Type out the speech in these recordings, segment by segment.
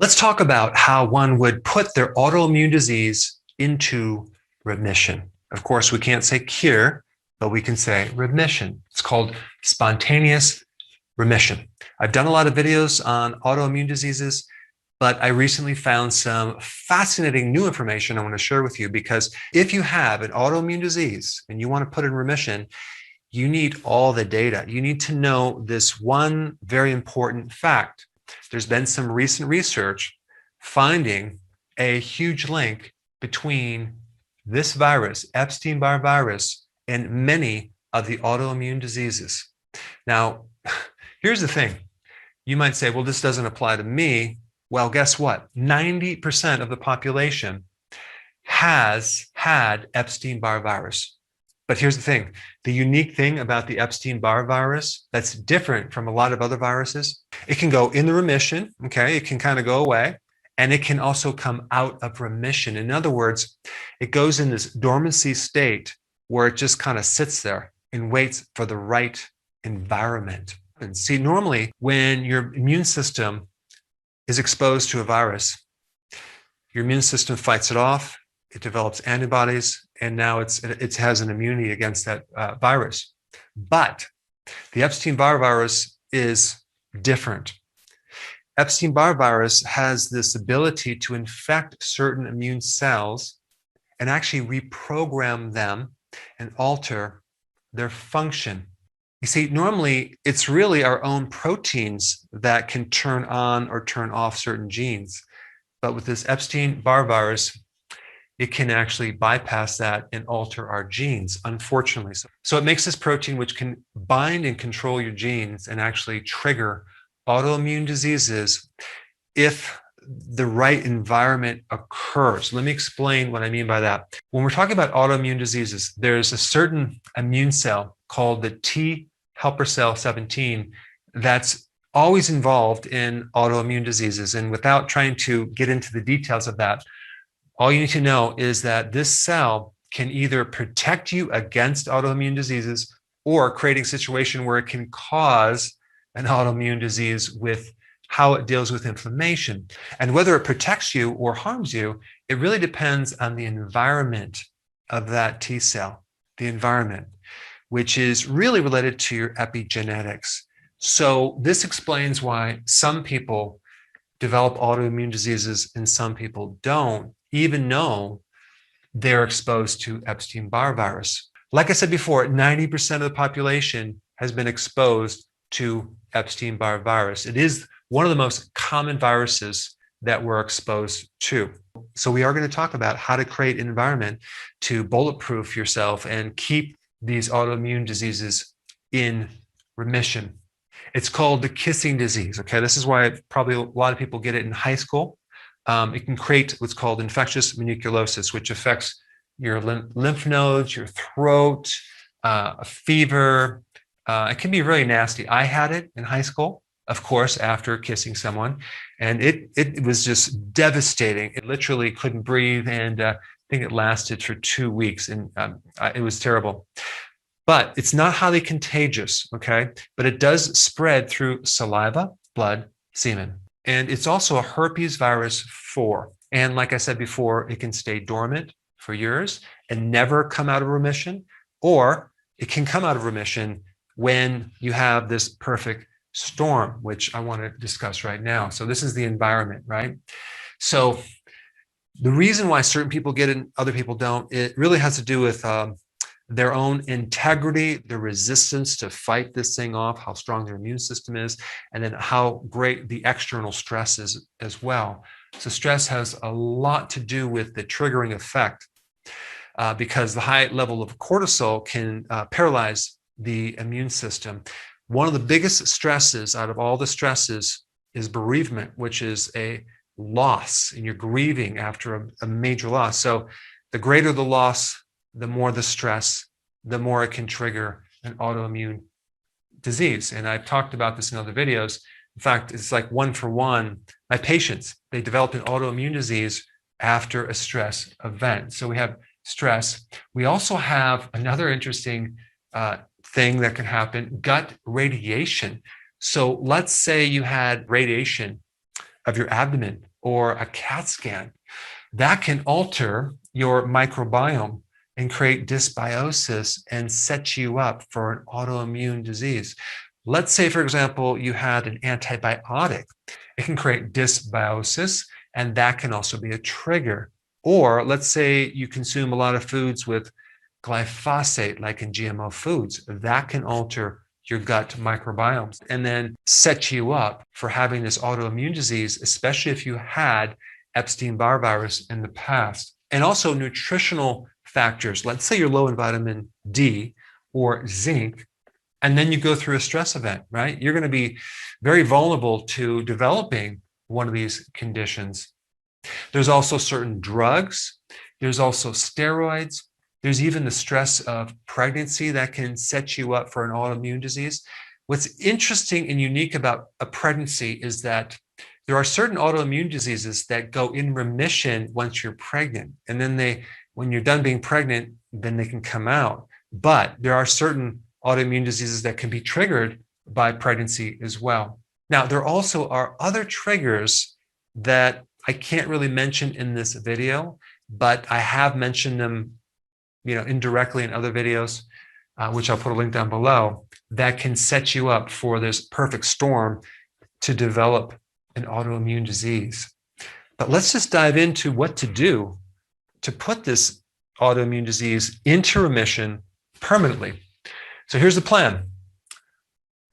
Let's talk about how one would put their autoimmune disease into remission. Of course, we can't say cure, but we can say remission. It's called spontaneous remission. I've done a lot of videos on autoimmune diseases, but I recently found some fascinating new information I want to share with you, because if you have an autoimmune disease and you want to put it in remission, you need all the data. You need to know this one very important fact. There's been some recent research finding a huge link between this virus, Epstein-Barr virus, and many of the autoimmune diseases. Now, here's the thing. You might say, well, this doesn't apply to me. Well, guess what? 90% of the population has had Epstein-Barr virus. But here's the thing. The unique thing about the Epstein-Barr virus that's different from a lot of other viruses, it can go in the remission, okay? It can kind of go away, and it can also come out of remission. In other words, it goes in this dormancy state where it just kind of sits there and waits for the right environment. And see, normally when your immune system is exposed to a virus, your immune system fights it off, it develops antibodies, and now it has an immunity against that virus. But the Epstein-Barr virus is different. Epstein-Barr virus has this ability to infect certain immune cells and actually reprogram them and alter their function. You see, normally it's really our own proteins that can turn on or turn off certain genes. But with this Epstein-Barr virus, it can actually bypass that and alter our genes, unfortunately. So it makes this protein which can bind and control your genes and actually trigger autoimmune diseases if the right environment occurs. Let me explain what I mean by that. When we're talking about autoimmune diseases, there's a certain immune cell called the T helper cell 17 that's always involved in autoimmune diseases. And without trying to get into the details of that, all you need to know is that this cell can either protect you against autoimmune diseases or creating a situation where it can cause an autoimmune disease with how it deals with inflammation. And whether it protects you or harms you, it really depends on the environment of that T cell, the environment, which is really related to your epigenetics. So this explains why some people develop autoimmune diseases and some people don't, even though they're exposed to Epstein-Barr virus. Like I said before, 90% of the population has been exposed to Epstein-Barr virus. It is one of the most common viruses that we're exposed to. So we are going to talk about how to create an environment to bulletproof yourself and keep these autoimmune diseases in remission. It's called the kissing disease. Okay, this is why probably a lot of people get it in high school. It can create what's called infectious mononucleosis, which affects your lymph nodes, your throat, a fever. It can be really nasty. I had it in high school, of course, after kissing someone, and it was just devastating. It literally couldn't breathe, and I think it lasted for 2 weeks, and it was terrible. But it's not highly contagious, okay? But it does spread through saliva, blood, semen. And it's also a herpes virus 4. And like I said before, it can stay dormant for years and never come out of remission, or it can come out of remission when you have this perfect storm, which I want to discuss right now. So this is the environment, right? So the reason why certain people get it and other people don't, it really has to do with their own integrity, their resistance to fight this thing off, how strong their immune system is, and then how great the external stress is as well. So stress has a lot to do with the triggering effect because the high level of cortisol can paralyze the immune system. One of the biggest stresses out of all the stresses is bereavement, which is a loss, and you're grieving after a major loss. So the greater the loss, the more the stress, the more it can trigger an autoimmune disease. And I've talked about this in other videos. In fact, it's like 1-for-1. My patients, they develop an autoimmune disease after a stress event. So we have stress. We also have another interesting thing that can happen, gut radiation. So let's say you had radiation of your abdomen or a CAT scan, that can alter your microbiome and create dysbiosis and set you up for an autoimmune disease. Let's say, for example, you had an antibiotic. It can create dysbiosis, and that can also be a trigger. Or let's say you consume a lot of foods with glyphosate, like in GMO foods. That can alter your gut microbiome and then set you up for having this autoimmune disease, especially if you had Epstein-Barr virus in the past. And also nutritional factors. Let's say you're low in vitamin D or zinc, and then you go through a stress event, right? You're going to be very vulnerable to developing one of these conditions. There's also certain drugs. There's also steroids. There's even the stress of pregnancy that can set you up for an autoimmune disease. What's interesting and unique about a pregnancy is that there are certain autoimmune diseases that go in remission once you're pregnant. And then when you're done being pregnant, then they can come out. But there are certain autoimmune diseases that can be triggered by pregnancy as well. Now, there also are other triggers that I can't really mention in this video, but I have mentioned them, indirectly in other videos, which I'll put a link down below, that can set you up for this perfect storm to develop an autoimmune disease. But let's just dive into what to do to put this autoimmune disease into remission permanently. So here's the plan.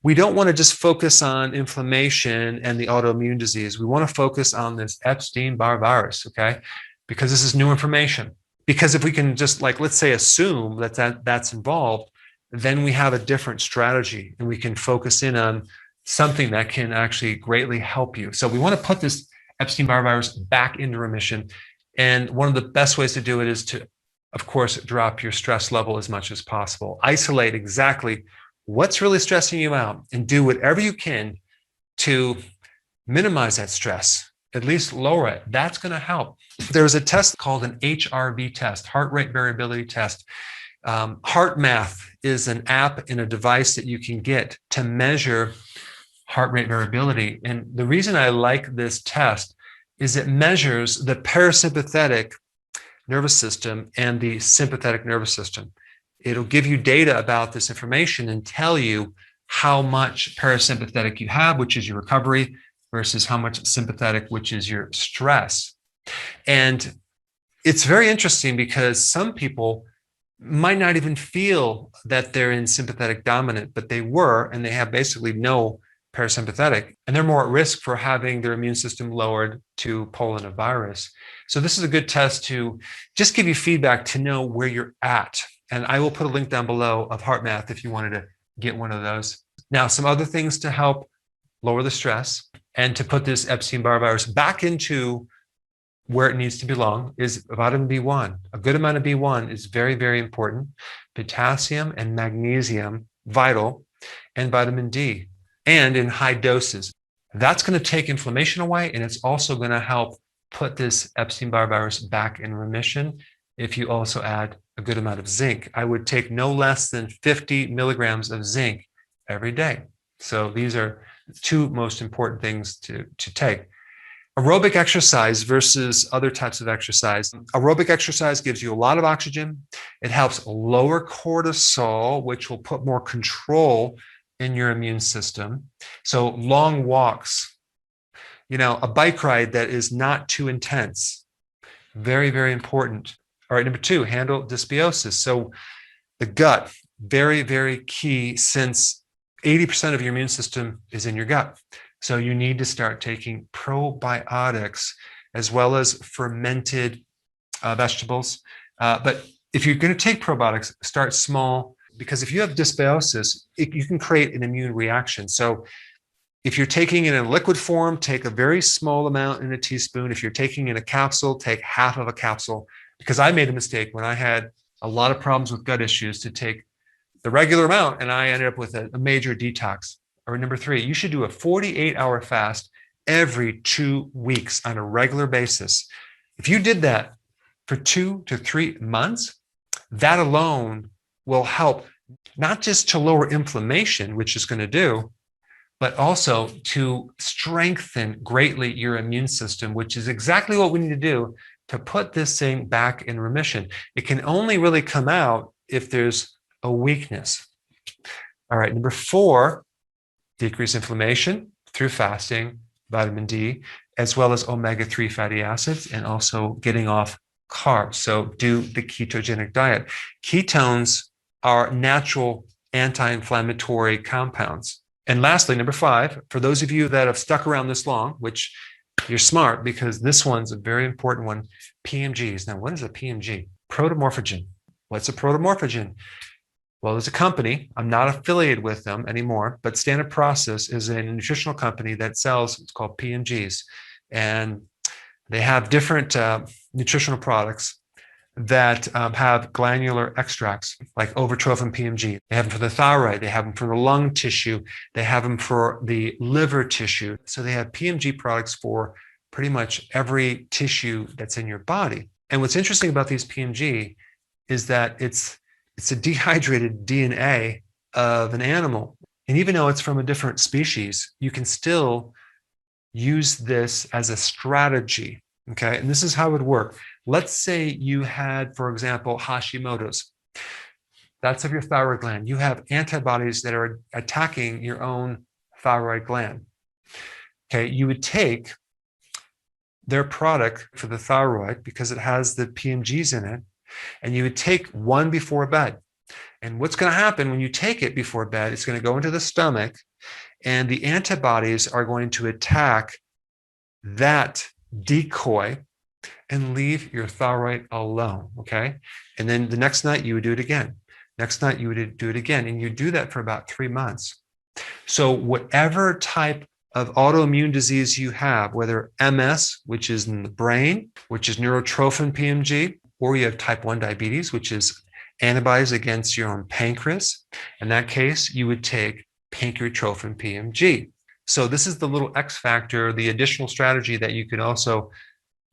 We don't want to just focus on inflammation and the autoimmune disease. We want to focus on this Epstein-Barr virus, okay? Because this is new information. Because if we can just, let's say, assume that's involved, then we have a different strategy and we can focus in on something that can actually greatly help you. So we want to put this Epstein-Barr virus back into remission. And one of the best ways to do it is to, of course, drop your stress level as much as possible. Isolate exactly what's really stressing you out and do whatever you can to minimize that stress, at least lower it. That's going to help. There's a test called an HRV test, heart rate variability test. HeartMath is an app and a device that you can get to measure heart rate variability. And the reason I like this test is it measures the parasympathetic nervous system and the sympathetic nervous system. It'll give you data about this information and tell you how much parasympathetic you have, which is your recovery, versus how much sympathetic, which is your stress. And it's very interesting because some people might not even feel that they're in sympathetic dominant, but they were, and they have basically no parasympathetic, and they're more at risk for having their immune system lowered to pollen a virus. So this is a good test to just give you feedback to know where you're at. And I will put a link down below of HeartMath if you wanted to get one of those. Now, some other things to help lower the stress and to put this Epstein-Barr virus back into where it needs to belong is vitamin B1. A good amount of B1 is very, very important. Potassium and magnesium, vital, and vitamin D, and in high doses. That's going to take inflammation away, and it's also going to help put this Epstein-Barr virus back in remission if you also add a good amount of zinc. I would take no less than 50 milligrams of zinc every day. So these are two most important things to take. Aerobic exercise versus other types of exercise. Aerobic exercise gives you a lot of oxygen. It helps lower cortisol, which will put more control in your immune system. So long walks, a bike ride that is not too intense. Very, very important. All right, number 2, handle dysbiosis. So the gut, very, very key, since 80% of your immune system is in your gut. So you need to start taking probiotics as well as fermented vegetables. But if you're going to take probiotics, start small, because if you have dysbiosis, you can create an immune reaction. So if you're taking it in a liquid form, take a very small amount in a teaspoon. If you're taking it in a capsule, take half of a capsule. Because I made a mistake when I had a lot of problems with gut issues to take the regular amount, and I ended up with a major detox. Or number 3, you should do a 48-hour fast every 2 weeks on a regular basis. If you did that for 2 to 3 months, that alone will help not just to lower inflammation, which is going to do, but also to strengthen greatly your immune system, which is exactly what we need to do to put this thing back in remission. It can only really come out if there's a weakness. All right, number 4, decrease inflammation through fasting, vitamin D, as well as omega-3 fatty acids, and also getting off carbs. So do the ketogenic diet. Ketones are natural anti-inflammatory compounds. And lastly, number 5, for those of you that have stuck around this long, which you're smart because this one's a very important one, PMGs. Now, what is a PMG? Protomorphogen. What's a protomorphogen? Well, there's a company, I'm not affiliated with them anymore, but Standard Process is a nutritional company that sells, it's called PMGs. And they have different nutritional products that have glandular extracts, like overtrophin PMG. They have them for the thyroid, they have them for the lung tissue, they have them for the liver tissue. So they have PMG products for pretty much every tissue that's in your body. And what's interesting about these PMG is that it's a dehydrated DNA of an animal. And even though it's from a different species, you can still use this as a strategy, okay? And this is how it would work. Let's say you had, for example, Hashimoto's. That's of your thyroid gland. You have antibodies that are attacking your own thyroid gland. Okay, you would take their product for the thyroid because it has the PMGs in it, and you would take one before bed. And what's going to happen when you take it before bed, it's going to go into the stomach, and the antibodies are going to attack that decoy and leave your thyroid alone, okay? And then the next night you would do it again. Next night you would do it again, and you do that for about 3 months. So whatever type of autoimmune disease you have, whether MS, which is in the brain, which is neurotrophin PMG, or you have type 1 diabetes, which is antibodies against your own pancreas. In that case, you would take pancreatrophin PMG. So this is the little X factor, the additional strategy that you could also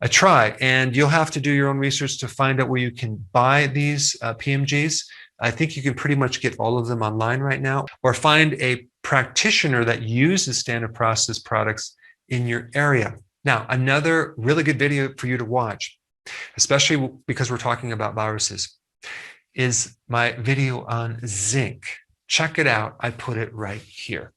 try. And you'll have to do your own research to find out where you can buy these PMGs. I think you can pretty much get all of them online right now, or find a practitioner that uses Standard Process products in your area. Now, another really good video for you to watch, especially because we're talking about viruses, is my video on zinc. Check it out. I put it right here.